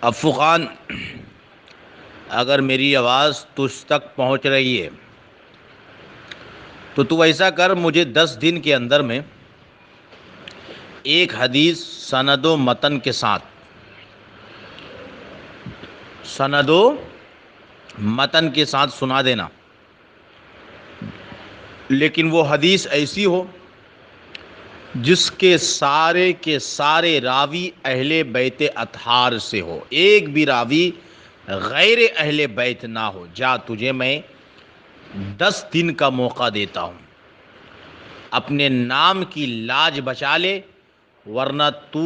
افو خان، اگر میری آواز تجھ تک پہنچ رہی ہے تو ایسا کر، مجھے 10 دن کے اندر میں ایک حدیث سند و متن کے ساتھ سنا دینا، لیکن وہ حدیث ایسی ہو جس کے سارے راوی اہل بیت اطہار سے ہو، ایک بھی راوی غیر اہل بیت نہ ہو۔ جا، تجھے میں 10 دن کا موقع دیتا ہوں، اپنے نام کی لاج بچا لے، ورنہ تو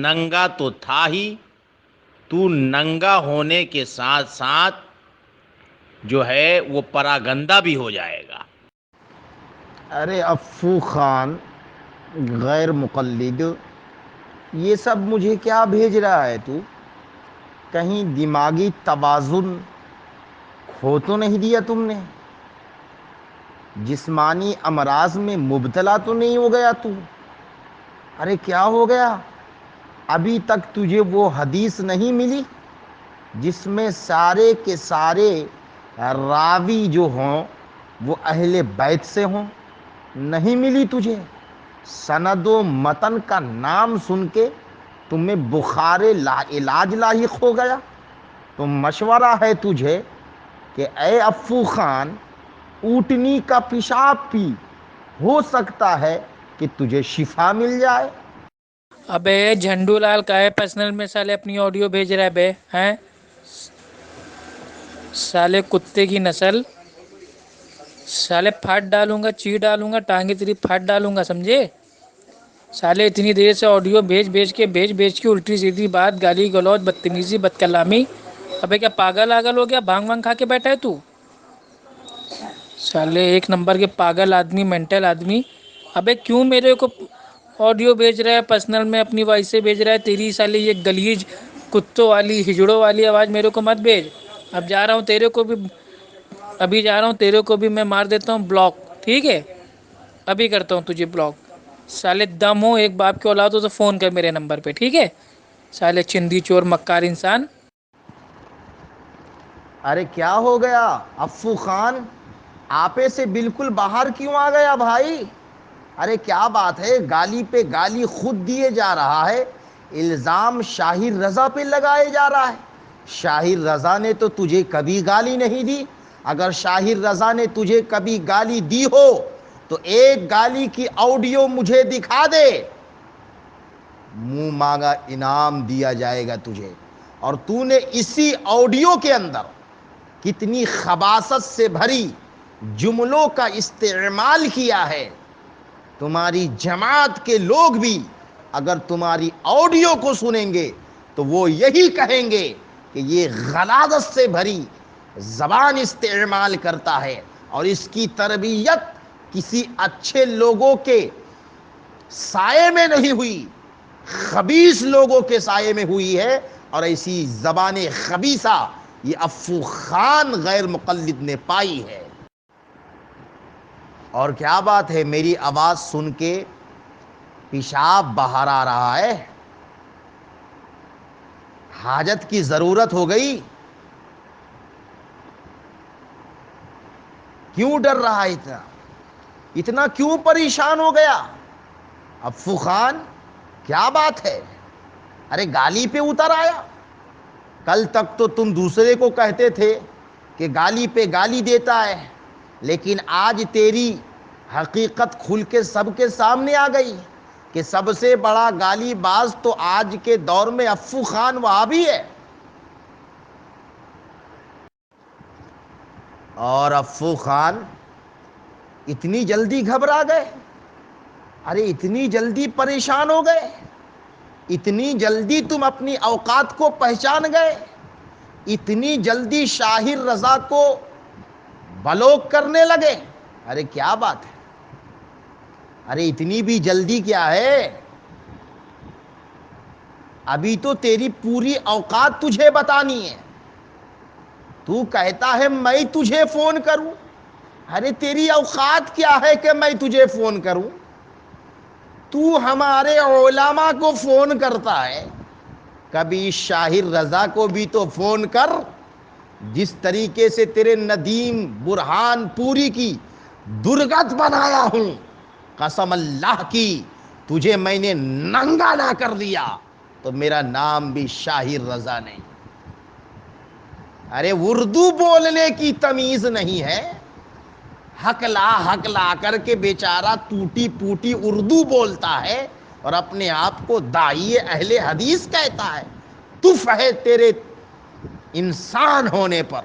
ننگا تو تھا ہی، تو ننگا ہونے کے ساتھ ساتھ جو ہے وہ پراگندہ بھی ہو جائے گا۔ ارے افو خان غیر مقلد، یہ سب مجھے کیا بھیج رہا ہے تو؟ کہیں دماغی توازن کھو تو نہیں دیا تم نے؟ جسمانی امراض میں مبتلا تو نہیں ہو گیا تو؟ ارے کیا ہو گیا؟ ابھی تک تجھے وہ حدیث نہیں ملی جس میں سارے کے سارے راوی جو ہوں وہ اہل بیت سے ہوں؟ نہیں ملی تجھے؟ سند و متن کا نام سن کے تمہیں بخار لا علاج لاحق ہو گیا؟ تو مشورہ ہے تجھے کہ اے افو خان، اونٹنی کا پیشاب پی، ہو سکتا ہے کہ تجھے شفا مل جائے۔ ابے جھنڈو لال کا ہے پرسنل میں سالے اپنی آڈیو بھیج رہا ہے بے ہیں سالے کتے کی نسل، سالے پھاٹ ڈالوں گا، چی ڈالوں گا، ٹانگیں تیری پھاٹ ڈالوں گا، سمجھے؟ سالے اتنی دیر سے آڈیو بھیج کے الٹی سیدھی بات، گالی گلوچ، بدتمیزی، بد کلامی۔ ابے کیا پاگل آگل ہو گیا؟ بھانگ وانگ کھا کے بیٹھا ہے تو؟ سالے ایک نمبر کے پاگل آدمی، مینٹل آدمی۔ ابے کیوں میرے کو آڈیو بھیج رہا ہے پرسنل میں، اپنی وائس سے بھیج رہا ہے؟ تیری سالے یہ گلیج کتوں والی ہجڑوں والی آواز میرے کو مت بھیج۔ اب جا رہا ہوں تیرے کو بھی، ابھی جا رہا ہوں تیرے کو بھی میں مار دیتا ہوں بلاک، ٹھیک ہے؟ ابھی کرتا ہوں تجھے بلاک۔ سالے دم ہو ایک باپ کے اولاد ہو تو فون کر میرے نمبر پہ، ٹھیک ہے؟ سالے چندی چور مکار انسان۔ ارے کیا ہو گیا افو خان؟ آپے سے بالکل باہر کیوں آ گیا بھائی؟ ارے کیا بات ہے؟ گالی پہ گالی خود دیے جا رہا ہے، الزام شاہر رضا پہ لگائے جا رہا ہے۔ شاہر رضا نے تو تجھے کبھی گالی نہیں دی۔ اگر شاہر رضا نے تجھے کبھی گالی دی ہو تو ایک گالی کی آڈیو مجھے دکھا دے، منہ مانگا انعام دیا جائے گا تجھے۔ اور تو نے اسی آڈیو کے اندر کتنی خباثت سے بھری جملوں کا استعمال کیا ہے۔ تمہاری جماعت کے لوگ بھی اگر تمہاری آڈیو کو سنیں گے تو وہ یہی کہیں گے کہ یہ غلاظت سے بھری زبان استعمال کرتا ہے، اور اس کی تربیت کسی اچھے لوگوں کے سائے میں نہیں ہوئی، خبیث لوگوں کے سائے میں ہوئی ہے۔ اور ایسی زبان خبیثہ یہ افو خان غیر مقلد نے پائی ہے۔ اور کیا بات ہے، میری آواز سن کے پیشاب باہر آ رہا ہے؟ حاجت کی ضرورت ہو گئی؟ کیوں ڈر رہا ہے اتنا؟ اتنا کیوں پریشان ہو گیا افو خان؟ کیا بات ہے؟ ارے گالی پہ اتر آیا؟ کل تک تو تم دوسرے کو کہتے تھے کہ گالی پہ گالی دیتا ہے، لیکن آج تیری حقیقت کھل کے سب کے سامنے آ گئی کہ سب سے بڑا گالی باز تو آج کے دور میں افو خان وہابی ہے۔ اور افو خان اتنی جلدی گھبرا گئے؟ ارے اتنی جلدی پریشان ہو گئے؟ اتنی جلدی تم اپنی اوقات کو پہچان گئے؟ اتنی جلدی شاہر رضا کو بلوک کرنے لگے؟ ارے کیا بات ہے؟ ارے اتنی بھی جلدی کیا ہے؟ ابھی تو تیری پوری اوقات تجھے بتانی ہے۔ تو کہتا ہے میں تجھے فون کروں؟ ارے تیری اوقات کیا ہے کہ میں تجھے فون کروں؟ تو ہمارے علماء کو فون کرتا ہے، کبھی شاہر رضا کو بھی تو فون کر، جس طریقے سے تیرے ندیم برہان پوری کی درگت بنایا ہوں، قسم اللہ کی تجھے میں نے ننگا نہ کر دیا تو میرا نام بھی شاہر رضا نہیں۔ ارے اردو بولنے کی تمیز نہیں ہے، حق لا کر کے بیچارہ ٹوٹی پوٹی اردو بولتا ہے اور اپنے آپ کو داعی اہل حدیث کہتا ہے۔ تف ہے تیرے انسان ہونے پر۔